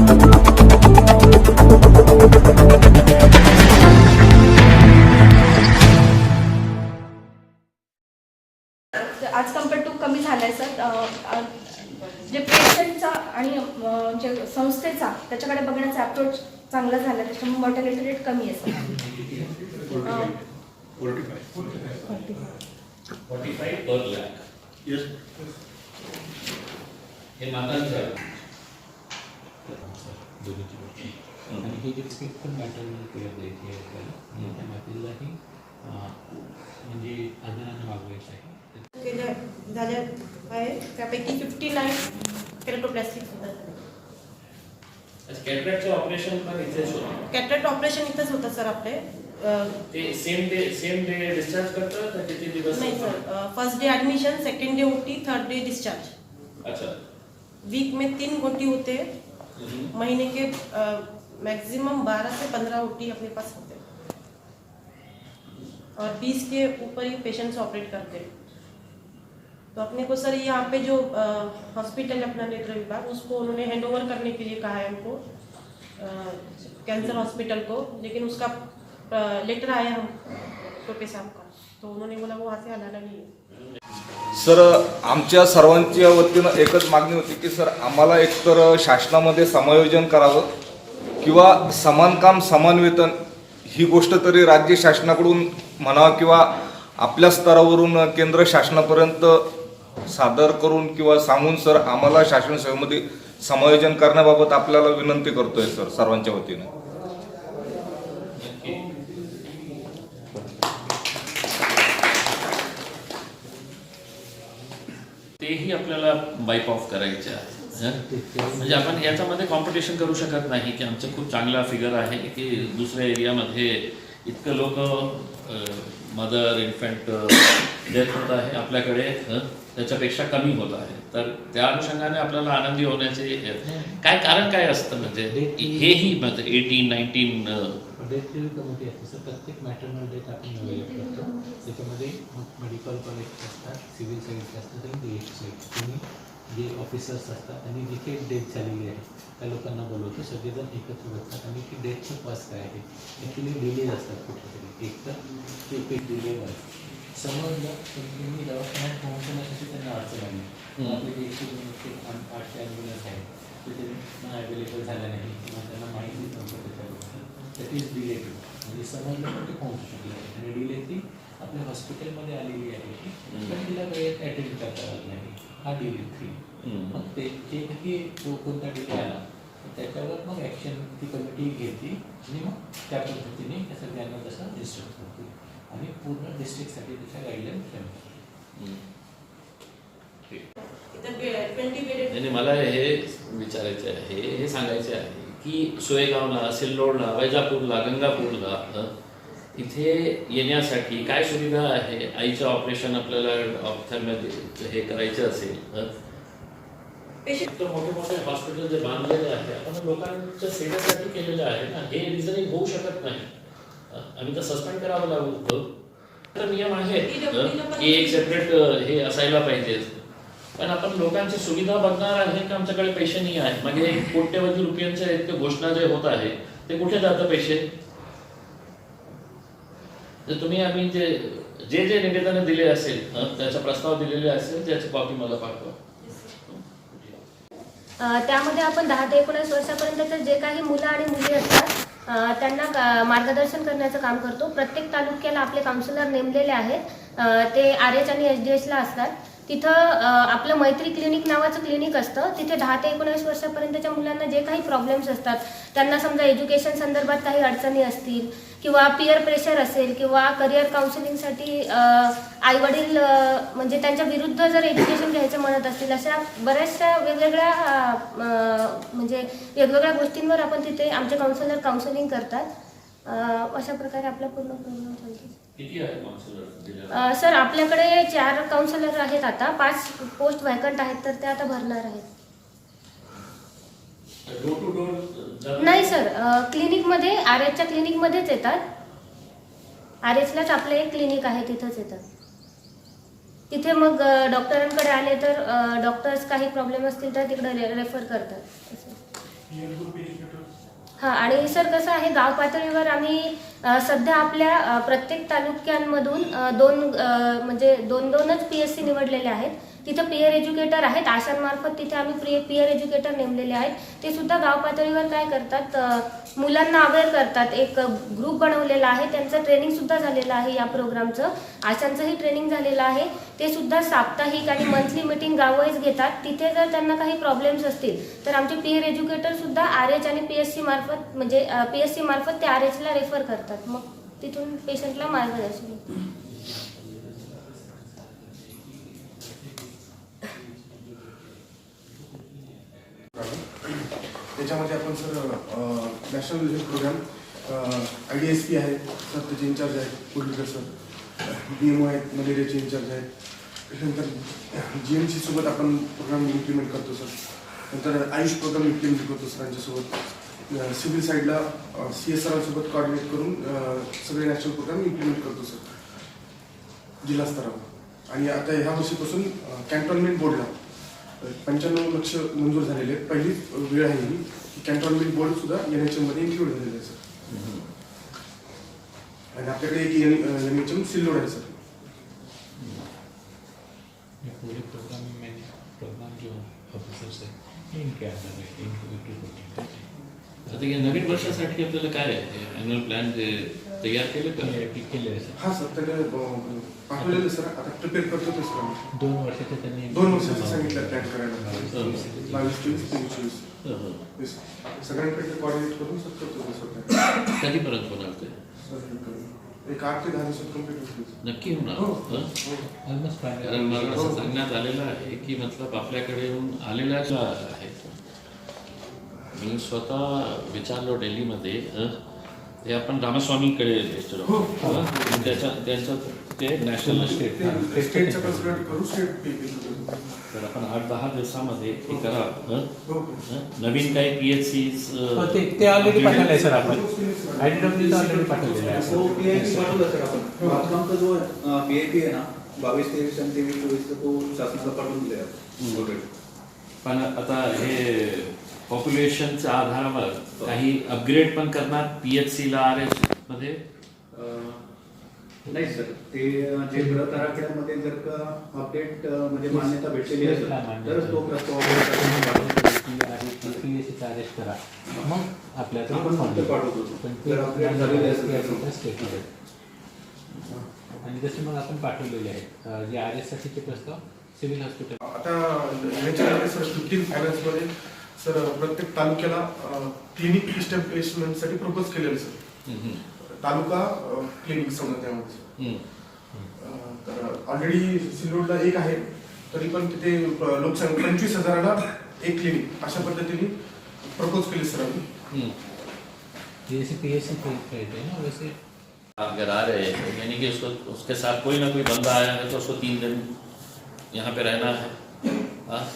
आज compare to कमी झालाय सर. जे पेशंटचा आणि जे संस्थेचा त्याच्याकडे बघण्याचा अप्रोच चांगला झाला, त्याच्यामुळे मॉर्टॅलिटी रेट कमी आहे सर. 45 per lakh. Yes. हे मातांचं आणि हे जे पण मॅटर्नल केअर द्यायची आहे आपल्याला त्या मातेलाही म्हणजे आदराने वागवायचं आहे. झाल्या आहे त्यापैकी 59 केराटोप्लास्टिक होतात. कॅटरॅक्टचं ऑपरेशन पण इथेच होतं. कॅटरॅक्ट ऑपरेशन इथंच होतं सर आपले. ते सेम डे डिस्चार्ज करतात का किती दिवस? नाही sir, first day admission, second day ओटी, थर्ड डे डिस्चार्ज. अच्छा. वीक में 3 ओटी होते, महीने के मैक्सिमम 12 से 15 ओटी अपने पास होते और 20 के ऊपर ही पेशेंट्स ऑपरेट करते. तो अपने को सर यहाँ पे जो हॉस्पिटल अपना नेत्र विभाग, उसको उन्होंने हैंडओवर करने के लिए कहा है हमको, कैंसर हॉस्पिटल को. लेकिन उसका लेटर आया हम टोपे साहब का, तो उन्होंने बोला वो वहाँ से हलाना नहीं है. सर, आमच्या सर्वांच्या वतीनं एकच मागणी होती की सर आम्हाला एकतर शासनामध्ये समायोजन करावं किंवा समान काम समान वेतन ही गोष्ट तरी राज्य शासनाकडून म्हणा किंवा आपल्या स्तरावरून केंद्र शासनापर्यंत सादर करून किंवा सांगून सर आम्हाला शासन सेवेमध्ये समायोजन करण्याबाबत आपल्याला विनंती करतोय सर सर्वांच्या वतीनं. तेही आपल्याला बाईप ऑफ करायचे आहे. म्हणजे आपण याच्यामध्ये कॉम्पिटिशन करू शकत नाही की आमचं खूप चांगला फिगर आहे की दुसऱ्या एरियामध्ये इतकं लोक मदर इन्फंट डेथ होत आहे, आपल्याकडे त्याच्यापेक्षा कमी होत आहे. तर त्या अनुषंगाने आपल्याला आनंदी होण्याचे काय कारण काय असतं? म्हणजे हेही 18-19 डेथ रिव्ह्यू कमिटी असते सर. प्रत्येक मॅटर्नल डेट आपण अवेलेबल करतो. त्याच्यामध्ये मेडिकल कॉलेज असतात, सिव्हिल सर्व्हिस असतात आणि तुम्ही जे ऑफिसर्स असतात आणि जिथे डेथ झालेली आहे त्या लोकांना बोलवतो. सगळेजण एकत्र बसतात आणि ती डेथचं कॉज काय आहे. ॲक्च्युली डिलेज असतात कुठेतरी, एक तर ते एक डिले समजलं तुम्ही दवाखान्यात पोहोचण्यासाठी त्यांना अडचण आली. आपले जे 800 ॲम्ब्युलन्स आहेत ते त्यांना अवेलेबल झाल्या नाही किंवा त्यांना माहिती नव्हतं त्याच्याबद्दल, दॅट इज डिले टू. म्हणजे समजलं पण ते पोहोचू शकले नाही आणि डिले ती आपल्या हॉस्पिटलमध्ये आलेली आहे की पण तिला वेळेत अटेंड करता आलं नाही, हा डिले 3. मग ते जे किती जो कोणता डिले आला त्याच्यावर मग ॲक्शन ती कमिटी घेतली आणि मग त्या पद्धतीने त्या सगळ्यांना तसं इन्स्ट्रक्ट करते आणि पूर्ण डिस्ट्रिक्टसाठी त्याच्या गाईडलाईन आणि मला हे विचारायचे आहे, हे सांगायचे आहे की सोयगावला, सिल्लोडला, वैजापूरला, गंगापूरला इथे येण्यासाठी काय सुविधा आहे? आईचं ऑपरेशन आपल्याला ऑप्थॅल्मॉलॉजी हे करायचं असेल तर मोठे मोठे हॉस्पिटल जे बांधलेले आहे आपण लोकांच्या सेवेसाठी केलेले आहे ना, हे रिझनिंग होऊ शकत नाही. आम्ही तर सस्पेंड करावं लागू. तर नियम आहे की एक सेपरेट हे असायला पाहिजे. पण आपण लोकांची सुविधा बघणार आहे का आमच्याकडे पैसे नाही आहे? म्हणजे कोट्यवधी रुपयांच्या इतके घोषणा जे होत आहे ते कुठे जातं पैसे? तर तुम्ही आम्ही जे निवेदन दिले असेल त्याचा प्रस्ताव दिलेले असेल त्याची कॉपी मला पाठवा. त्यामध्ये आपण 10 ते 19 वर्षापर्यंत जे काही मुलं आणि मुली असतात त्यांना मार्गदर्शन करण्याचं काम करतो. प्रत्येक तालुक्याला आपले काउन्सिलर नेमलेले आहेत, ते RH आणि SDHला असतात. तिथं आपलं मैत्री क्लिनिक नावाचं क्लिनिक असतं. तिथे 10 ते 19 वर्षापर्यंतच्या मुलांना जे काही प्रॉब्लेम्स असतात, त्यांना समजा एज्युकेशन संदर्भात काही अडचणी असतील किंवा पिअर प्रेशर असेल किंवा करिअर काउन्सिलिंगसाठी आईवडील म्हणजे त्यांच्या विरुद्ध जर एज्युकेशन घ्यायचं म्हणत असतील, अशा बऱ्याचशा वेगवेगळ्या म्हणजे वेगवेगळ्या गोष्टींवर आपण तिथे आमचे काउन्सिलर काउन्सिलिंग करतात. अशा प्रकारे आपला पूर्ण प्रोग्राम चालतो. किती आहे काउन्सिलर? सर आपल्याकडे 4 काउन्सिलर आहेत आता. 5 पोस्ट व्हॅकंट आहेत तर ते आता भरणार आहेत. डोर टू डोर नाही सर, क्लिनिकमध्ये RHच्या क्लिनिकमध्येच येतात. RHलाच आपलं एक क्लिनिक आहे तिथंच येतात. तिथे मग डॉक्टरांकडे आले तर डॉक्टर्स काही प्रॉब्लेम असतील तर तिकडे रेफर करतात. हां, आणि सर कसं आहे, गाव पातळीवर आम्ही सध्या आपल्या प्रत्येक तालुक्यांमधून म्हणजे दोनच PSC निवडलेले आहेत. तिथं पियर एज्युकेटर आहेत, आशांमार्फत तिथे आम्ही पियर एज्युकेटर नेमलेले आहेत. ते सुद्धा गाव पातळीवर काय करतात, मुलांना अवेअर करतात. एक ग्रुप बनवलेला आहे, त्यांचं ट्रेनिंगसुद्धा झालेलं आहे या प्रोग्रामचं. आशांचंही ट्रेनिंग झालेलं आहे. ते सुद्धा साप्ताहिक आणि मंथली मीटिंग गाववाईज घेतात. तिथे जर त्यांना काही प्रॉब्लेम्स असतील तर आमचे पियर एज्युकेटरसुद्धा RH आणि PSC मार्फत म्हणजे PSC मार्फत ते RHला रेफर करतात. मग तिथून पेशंटला मार्गदर्शन होतं. त्याच्यामध्ये आपण sir national vision program IDSP आहे सर, त्याचे इंचार्ज आहेत कोल्डकर सर. BMO आहेत, मलेरियाचे इंचार्ज आहेत. त्याच्यानंतर GMC सोबत आपण प्रोग्राम इम्प्लिमेंट करतो सर. नंतर आयुष प्रोग्राम इम्प्लिमेंट करतो सरांच्यासोबत. सिव्हिल साईडला CSRांसोबत कोऑर्डिनेट करून सगळे नॅशनल प्रोग्राम इम्प्लिमेंट करतो सर जिल्हा स्तरावर. आणि आता ह्या वर्षीपासून कॅन्टोन्मेंट बोर्डला 95 लक्ष मंजूर झालेले आहेत. पहिलीच वेळ आहे ही की कॅन्टोन्मेंट बोर्ड सुद्धा NHM मध्ये इन्क्लूड झालेलं आहे सर. आणि आपल्याकडे एक NHM सिल्लोड आहे सर. पूरे प्रोग्राम जो ऑफिसर्स हैं इनके अंदर है, इनको रिपोर्टिंग करते हैं. आता या नवीन वर्षासाठी आपल्याला काय ॲन्युअल प्लॅन तयार केलं का? केले आहे सर. हां सर, त्याने पाठवलेलं सर. आता प्रिपेअर करतो ते सर आम्ही. 2 वर्षाचे त्यांनी 2 वर्षाचं सांगितलं प्लॅन करायला. 22-23 23. हो. सगळ्यांकडे कोऑर्डिनेट करून सर करतो ते सर. कधीपर्यंत होणार ते? एक 8 ते 10 दिवसात कम्प्लीट होईल. नक्की होणार? हं? ऑलमोस्ट कारण मला असं सांगण्यात आलेलं आहे की मतलब आपल्याकडे येऊन आलेल्या ज्या आहेत, मी स्वतः विचारलो दिल्लीमध्ये, ते आपण रामास्वामींकडे लेक्चर त्यांचं ते नॅशनल स्टेट, स्टेटचं कन्सिडर करू स्टेट. तर आपण 8-10 दिवसामध्ये हे करा. नवीन काही PHCs ते ऑलरेडी पाठवलं आहे सर. आपण IDW ऑलरेडी पाठवलेलं आहे. पाठवलं सर आपण. बांधकामचा जो PIP आहे ना 22-23 आणि 23-24 तो शासनाला पाठवून दिला आहे. पण आता हे पॉप्युलेशनच्या आधारावर काही अपग्रेड पण करणार PHCला RH मध्ये? नाही सर, ते जे प्रत आराखड्यामध्ये जर का अपडेट म्हणजे मान्यता भेटलेली असेल तरच तो प्रस्ताव PSCचा अरेस्ट करा, मग आपल्याला आपण फक्त पाठवतो. पण जर अपडेट झालेले असेल स्टेटमध्ये. आणि जसे मग आपण पाठवलेले आहेत जे RS साठीचे प्रस्ताव सिव्हिल हॉस्पिटल. आता याच्यामध्ये सर 15 फायनान्समध्ये सर प्रत्येक तालुक्याला क्लिनिक इस्टॅब्लिशमेंटसाठी प्रपोज केलेलं सर. तालुका क्लिनिक समजा त्यामध्ये. तर ऑलरेडी सिल्लोडला एक आहे, तरी पण तिथे लोकसंख्या 25,000ला एक क्लिनिक अशा पद्धतीने प्रपोज केले सर आम्ही. जैसे PSC कहते हैं ना वैसे अगर आ रहे हैं यानी कि उसके साथ कोई ना कोई बंदा आया है तो उसको 3 दिन यहाँ पे रहना है.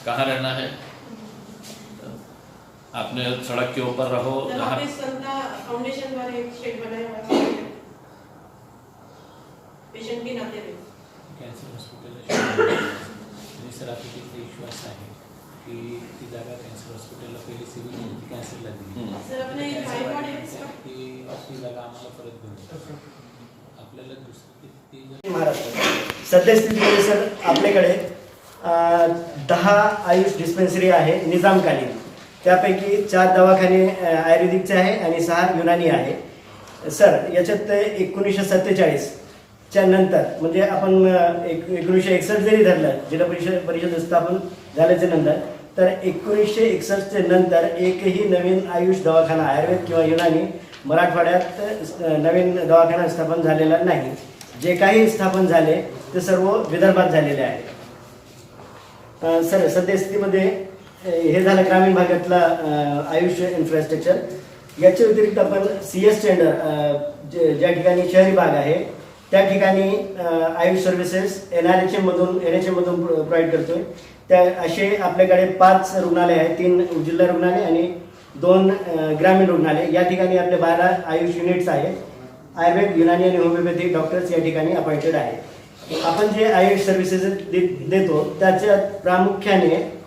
कहाँ रहना है? आपने सड़क के ऊपर रहो. वहाँ पे संता फाउंडेशन द्वारा एक शेड बनाया हुआ है पेशंट के नाते में. कॅन्सर हॉस्पिटलला आणि सर आपली तिथे इश्यू असा आहे की ती जागा कॅन्सर हॉस्पिटलला पहिली सिव्हिल कॅन्सरला दिली. सर अपने एक ट्राइपॉड है इसका. ती जागा आम्हाला परत देऊ. आपल्याला दुसरी महाराष्ट्र सद्यस्थितीमध्ये सर आपल्याकडे 10 आयुष डिस्पेन्सरी आहे निजामकालीन. त्यापैकी 4 दवाखाने आयुर्वेदिकचे आहे आणि 6 युनानी आहे. सर याच्यात 1947च्या नंतर म्हणजे आपण 1961 जरी धरलं जिल्हा परिषद स्थापन झाल्याच्या नंतर, तर 1961च्या नंतर एकही नवीन आयुष दवाखाना आयुर्वेद किंवा युनानी मराठवाड्यात नवीन दवाखाना स्थापन झालेला नाही. जे काही स्थापन झाले ते सर्व विदर्भात झालेले आहे. सर सद्यस्थितीमध्ये हे झालं ग्रामीण भागातला आयुष इन्फ्रास्ट्रक्चर. याच्या व्यतिरिक्त आपण CS टेंडर ज्या ठिकाणी शहरी भाग आहे त्या ठिकाणी आयुष सर्व्हिसेस NHM मधून प्रोव्हाइड करतोय. त्या असे आपल्याकडे 5 रुग्णालय आहेत, 3 जिल्हा रुग्णालय आणि 2 ग्रामीण रुग्णालय. या ठिकाणी आपले 12 आयुष युनिट्स आहेत. आयुर्वेद, युनानी आणि होमिओपॅथिक डॉक्टर्स या ठिकाणी अपॉइंटेड आहेत. आपण जे आयुष सर्व्हिसेस देतो त्याच्यात प्रामुख्याने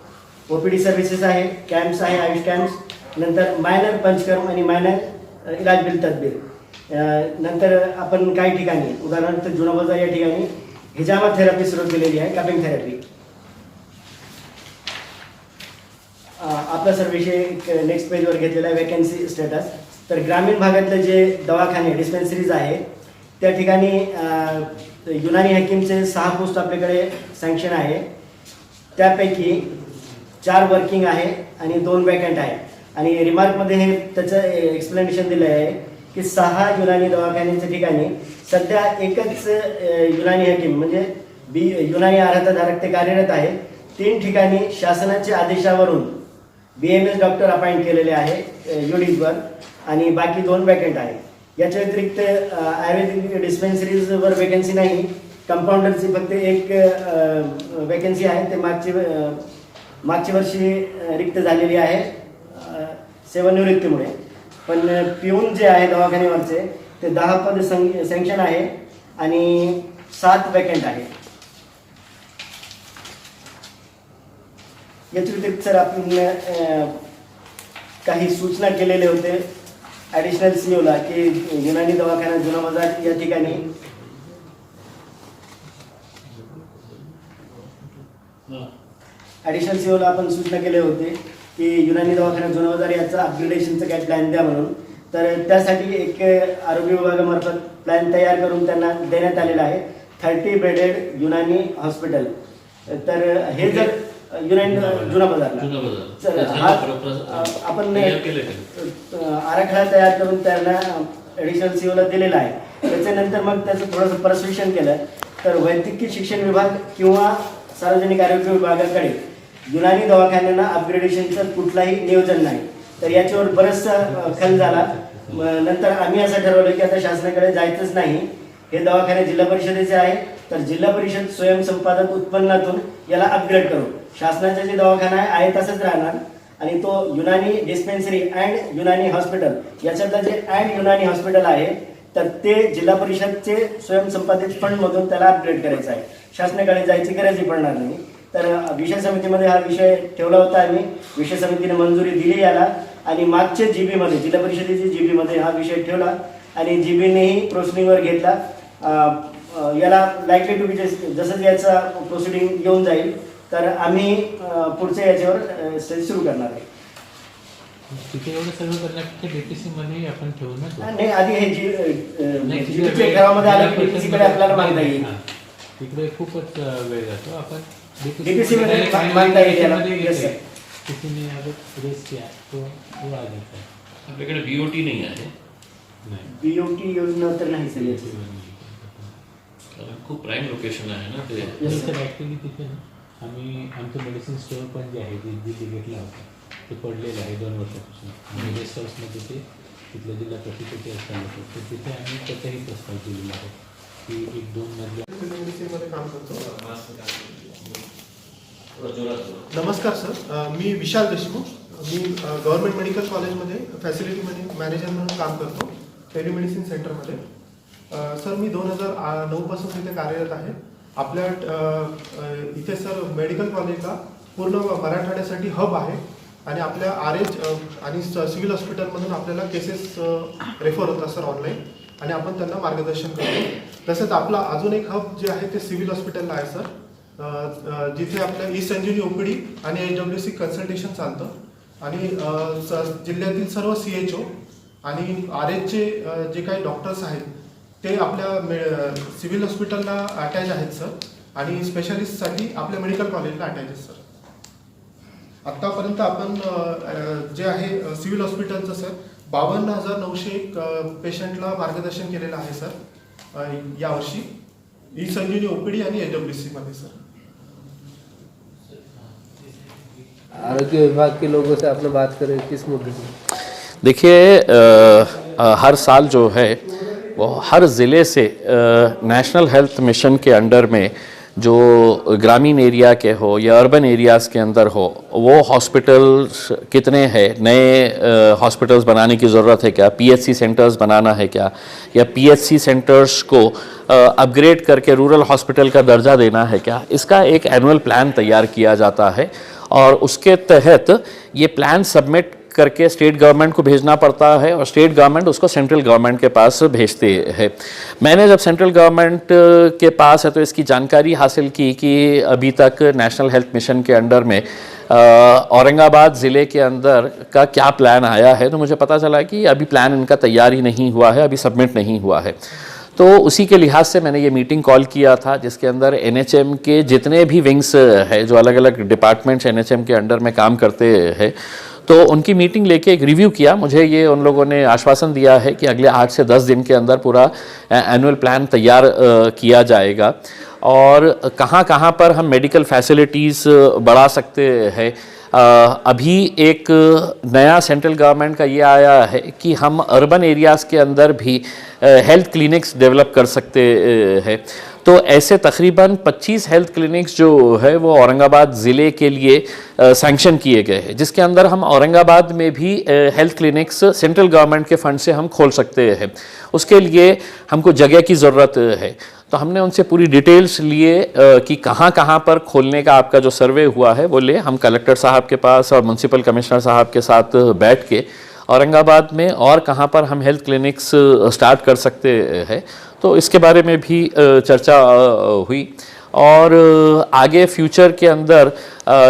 OPD सर्व्हिसेस आहे, कॅम्प्स आहे, आयुष कॅम्प्स, नंतर मायनर पंचकर्म आणि मायनर इलाज बिल तदबीर. नंतर आपण काही ठिकाणी उदाहरणार्थ जुना बाजार या ठिकाणी हिजामा थेरपी सुरू केलेली आहे, कपिंग थेरपी. आपला सर विषय नेक्स्ट पेजवर घेतलेला आहे वॅकन्सी स्टेटस. तर ग्रामीण भागातले जे दवाखाने डिस्पेन्सरीज आहेत त्या ठिकाणी युनानी हकीमचे 6 पोस्ट आपल्याकडे सँक्शन आहे. त्यापैकी 4 वर्किंग आहे आणि 2 वॅकंट आहे. आणि रिमार्कमध्ये हे त्याचं एक्सप्लेनेशन दिलं आहे की 6 युनानी दवाखान्याच्या ठिकाणी सध्या एकच युनानी हकीम म्हणजे युनानी अर्हताधारक ते कार्यरत आहे. 3 ठिकाणी शासनाच्या आदेशावरून BMS डॉक्टर अपॉइंट केलेले आहे युडीजवर आणि बाकी 2 वॅकंट आहे. याच्या व्यतिरिक्त आयुर्वेदिक डिस्पेन्सरीजवर वेकन्सी नाही. कंपाऊंडरची फक्त 1 वेकन्सी आहे, ते मागच्या वर्षी रिक्त झालेली आहे सेवानिवृत्तीमुळे. पण पिऊन जे आहे दवाखान्यावरचे ते 10 पद सँक्शन आहे आणि 7 वॅकंट आहे. याच्या व्यतिरिक्त सर आपण काही सूचना केलेले होते ॲडिशनल CEOला की युनानी दवाखाना जुना बाजार या ठिकाणी ॲडिशनल CEOला आपण सूचना केले होते की युनानी दवाखाना जुना बाजार याचं अपग्रेडेशनचं काय प्लॅन द्या म्हणून. तर त्यासाठी एक आरोग्य विभागामार्फत प्लॅन तयार करून त्यांना देण्यात आलेला आहे 30 बेडेड युनानी हॉस्पिटल. तर हे जर युनानी जुना बाजारला आपण आराखडा तयार करून त्यांना ॲडिशनल CEOला दिलेला आहे. त्याच्यानंतर मग त्याचं थोडंसं परस्विशन केलं तर वैद्यकीय शिक्षण विभाग किंवा सार्वजनिक आरोग्य विभागाकडे युनानी दवाखान्यांना अपग्रेडेशनचं कुठलाही नियोजन नाही. तर याच्यावर बरंचसा खल झाला. नंतर आम्ही असं ठरवलं की आता शासनाकडे जायचंच नाही. हे दवाखाने जिल्हा परिषदेचे आहे तर जिल्हा परिषद स्वयंसंपादक उत्पन्नातून याला अपग्रेड करू. शासनाचा जे दवाखाना आहे तसंच राहणार आणि तो Unani dispensary and Unani hospital याच्यातलं जे अँड युनानी हॉस्पिटल आहे तर ते जिल्हा परिषदचे स्वयंसंपादित फंडमधून त्याला अपग्रेड करायचं आहे. शासनाकडे जायची गरजही पडणार नाही. तर विषय समितीमध्ये हा विषय ठेवला होता आम्ही. विषय समितीने मंजुरी दिली याला आणि मागच्या GB मध्ये जिल्हा परिषदेच्या GB मध्ये हा विषय ठेवला आणि GBनेही प्रोसिडिंगवर घेतला. याला लाईकली टू बी जसं याचा प्रोसिडिंग घेऊन जाईल तर आम्ही पुढच्या याच्यावर स्टेज सुरू करणार आहे. तिथे एवढं सगळं करण्यापेक्षा DTC मध्ये आपण ठेवू ना. नाही आधी हे घरामध्ये आलं की DTC कडे आपल्याला मागता येईल. तिकडे खूपच वेळ जातो. आपण DTC मध्ये मागता येईल. DTCने रेस किया तो आ जाता है. आपल्याकडे BOT नाही आहे. BOT योजना तर नाही सर याची. कारण खूप प्राईम लोकेशन आहे ना ते. सर ॲक्च्युली तिथे ना आम्ही आमचं मेडिसिन स्टोअर पण जे आहे जे दिल्ली गेटला होतं ते पडलेलं आहे 2 वर्षापासून. आणि गेस्ट हाऊसमध्ये ते तिथल्या जिल्हा परिषदेचे असताना होतं तर तिथे आम्ही त्याचाही प्रस्ताव केलेला आहे की 1-2 मधल्या मेडिसिनमध्ये काम करतो. नमस्कार सर, मी विशाल देशमुख. मी गव्हर्नमेंट मेडिकल कॉलेजमध्ये फॅसिलिटी मॅनेजर म्हणून काम करतो टेलिमेडिसिन सेंटरमध्ये. सर मी 2009 पासून तिथे कार्यरत आहे. आपल्या इथे सर मेडिकल कॉलेजला पूर्ण मराठवाड्यासाठी हब आहे आणि आपल्या RH आणि सिव्हिल हॉस्पिटलमधून आपल्याला केसेस रेफर होतात सर ऑनलाईन आणि आपण त्यांना मार्गदर्शन करतो. तसंच आपला अजून एक हब जे आहे ते सिव्हिल हॉस्पिटलला आहे सर, जिथे आपल्या ई-संजीवनी OPD आणि HWC कन्सल्टेशन चालतं आणि जिल्ह्यातील सर्व CHO आणि RHचे जे काही डॉक्टर्स आहेत ते आपल्या सिव्हिल हॉस्पिटलला अटॅच आहेत सर आणि स्पेशालिस्टसाठी आपल्या मेडिकल कॉलेजला अटॅच आहेत सर. आत्तापर्यंत आपण जे आहे सिव्हिल हॉस्पिटलचं सर 52,901 पेशंटला मार्गदर्शन केलेलं आहे सर यावर्षी ई-संजीवनी OPD आणि HWC मध्ये सर. आरोग्य विभाग के लोगों से आपने बात करें किस मुद्दे पर? देखिए हर साल जो है वो हर ज़िले से नेशनल हेल्थ मिशन के अंडर में जो ग्रामीण एरिया के हो या अर्बन एरियाज़ के अंदर हो वो हॉस्पिटल्स कितने हैं, नए हॉस्पिटल्स बनाने की ज़रूरत है क्या, PHC सेंटर्स बनाना है क्या, या PHC सेंटर्स को अपग्रेड करके रूरल हॉस्पिटल का दर्जा देना है क्या, इसका एक एनुअल प्लान तैयार किया जाता है और उसके तहत ये प्लान सबमिट करके स्टेट गवर्नमेंट को भेजना पड़ता है और स्टेट गवर्नमेंट उसको सेंट्रल गवर्नमेंट के पास भेजते हैं। मैंने जब सेंट्रल गवर्नमेंट के पास है तो इसकी जानकारी हासिल की कि अभी तक नेशनल हेल्थ मिशन के अंडर में औरंगाबाद ज़िले के अंदर का क्या प्लान आया है, तो मुझे पता चला कि अभी प्लान इनका तैयार ही नहीं हुआ है, अभी सबमिट नहीं हुआ है। तो उसी के लिहाज से मैंने ये मीटिंग कॉल किया था जिसके अंदर NHM के जितने भी विंग्स है, जो अलग अलग डिपार्टमेंट्स NHM के अंडर में काम करते हैं, तो उनकी मीटिंग लेके एक रिव्यू किया। मुझे ये उन लोगों ने आश्वासन दिया है कि अगले 8 से 10 दिन के अंदर पूरा एनुअल प्लान तैयार किया जाएगा और कहाँ कहाँ पर हम मेडिकल फैसिलिटीज़ बढ़ा सकते हैं। अभी एक नया सेंट्रल गवर्नमेंट का ये आया है कि हम अर्बन एरियाज़ के अंदर भी हेल्थ क्लिनिक्स डेवलप कर सकते हैं। तो ऐसे तकरीबन 25 हेल्थ क्लिनिक्स जो है वो औरंगाबाद ज़िले के लिए सैंक्शन किए गए हैं, जिसके अंदर हम औरंगाबाद में भी हेल्थ क्लिनिक्स सेंट्रल गवर्नमेंट के फंड से हम खोल सकते हैं। उसके लिए हमको जगह की ज़रूरत है, तो हमने उनसे पूरी डिटेल्स लिए कि कहाँ कहाँ पर खोलने का आपका जो सर्वे हुआ है वो ले हम कलेक्टर साहब के पास और म्यूनसिपल कमिश्नर साहब के साथ बैठ के औरंगाबाद में और कहाँ पर हम हेल्थ क्लिनिक्स स्टार्ट कर सकते हैं, तो इसके बारे में भी चर्चा हुई। और आगे फ्यूचर के अंदर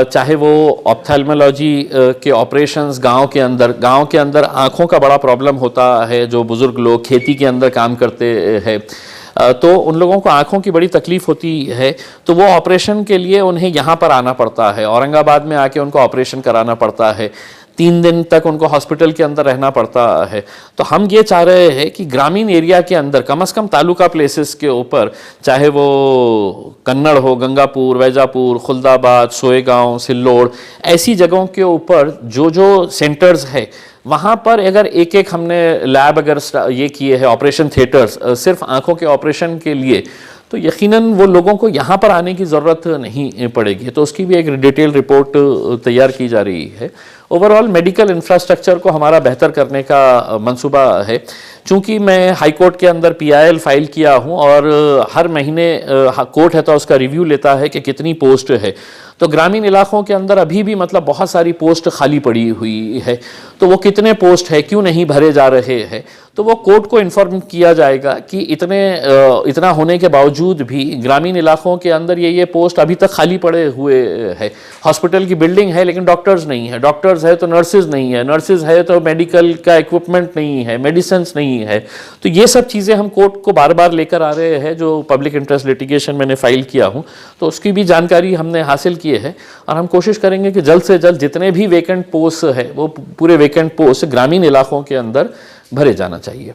चाहे वो ऑप्थेल्मोलॉजी के ऑपरेशंस गांव के अंदर आँखों का बड़ा प्रॉब्लम होता है, जो बुज़ुर्ग लोग खेती के अंदर काम करते हैं तो उन लोगों को आँखों की बड़ी तकलीफ़ होती है, तो वो ऑपरेशन के लिए उन्हें यहाँ पर आना पड़ता है, औरंगाबाद में आके उनको ऑपरेशन कराना पड़ता है, 3 दिन तक उनको हॉस्पिटल के अंदर रहना पड़ता है। तो हम ये चाह रहे हैं कि ग्रामीण एरिया के अंदर कम से कम तालुका प्लेसेस के ऊपर, चाहे वो कन्नड़ हो, गंगापुर, वैजापुर, खुलदाबाद, सोएगांव, सिल्लोड़, ऐसी जगहों के ऊपर जो जो सेंटर्स है वहाँ पर अगर एक हमने लैब अगर ये किए हैं, ऑपरेशन थिएटर्स सिर्फ आँखों के ऑपरेशन के लिए, तो यकीनन वो लोगों को यहाँ पर आने की ज़रूरत नहीं पड़ेगी। तो उसकी भी एक डिटेल रिपोर्ट तैयार की जा रही है। ओवरऑल मेडिकल इंफ्रास्ट्रक्चर को हमारा बेहतर करने का मंसूबा है। चूँकि मैं हाई कोर्ट के अंदर PIL फाइल किया हूँ और हर महीने कोर्ट है तो उसका रिव्यू लेता है कि कितनी पोस्ट है, तो ग्रामीण इलाकों के अंदर अभी भी मतलब बहुत सारी पोस्ट खाली पड़ी हुई है, तो वो कितने पोस्ट है, क्यों नहीं भरे जा रहे हैं, तो वो कोर्ट को इन्फॉर्म किया जाएगा कि इतना होने के बावजूद भी ग्रामीण इलाकों के अंदर ये पोस्ट अभी तक खाली पड़े हुए हैं। हॉस्पिटल की बिल्डिंग है लेकिन डॉक्टर्स नहीं है, डॉक्टर्स है तो नर्सेज नहीं है, नर्सेज है तो मेडिकल का इक्विपमेंट नहीं है, मेडिसिन नहीं है। तो ये सब चीज़ें हम कोर्ट को बार बार लेकर आ रहे हैं, जो पब्लिक इंटरेस्ट लिटिगेशन मैंने फाइल किया हूँ, तो उसकी भी जानकारी हमने हासिल किए है और हम कोशिश करेंगे कि जल्द से जल्द जितने भी वेकेंट पोस्ट है वो पूरे वेकेंट पोस्ट ग्रामीण इलाकों के अंदर भरे जाना चाहिए।